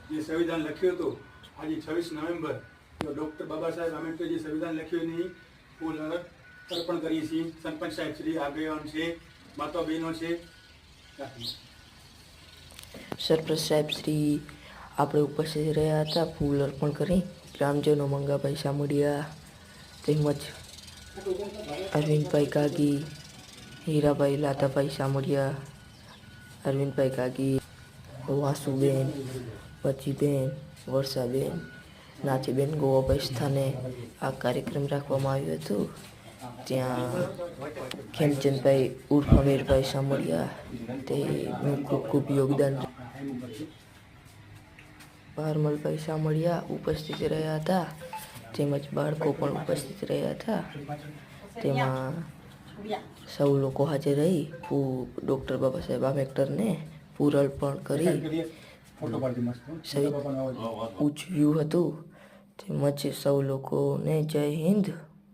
જે સંવિધાન લખ્યું હતું આજે 26 નવેમ્બર તો ડૉક્ટર બાબા સાહેબ આંબેડકર જે સંવિધાન લખ્યું એની ફૂલ અર્પણ કરીએ છીએ. સરપંચ સાહેબ શ્રી, આગેવાન છે, માતા બહેનો છે. સરપંચ સાહેબ શ્રી આપણે ઉપસ્થિત રહ્યા હતા. ફૂલ અર્પણ કરી ગ્રામજનો મંગાભાઈ સામડિયા તેમજ અરવિંદભાઈ કાગી, હીરાભાઈ લાધાભાઈ સામડિયા, અરવિંદભાઈ કાગી, વાસુબેન, પચીબેન, વર્ષાબેન, નાથીબેન ગોવાભાઈ સ્થાને આ કાર્યક્રમ રાખવામાં આવ્યો હતો. ત્યાં ખેમચંદભાઈ ઉર્ફ અમીરભાઈ સામડિયા તેનું ખૂબ ખૂબ યોગદાન. પારમલભાઈ સામડિયા ઉપસ્થિત રહ્યા હતા તેમજ બાળકો પણ ઉપસ્થિત રહ્યા હતા. તેમાં સૌ લોકો હાજર રહી ડૉક્ટર બાબા સાહેબ આંબેડકરને પૂર્ણ કરી ઉજવ્યું હતું. તેમજ સૌ લોકોને જય હિન્દ.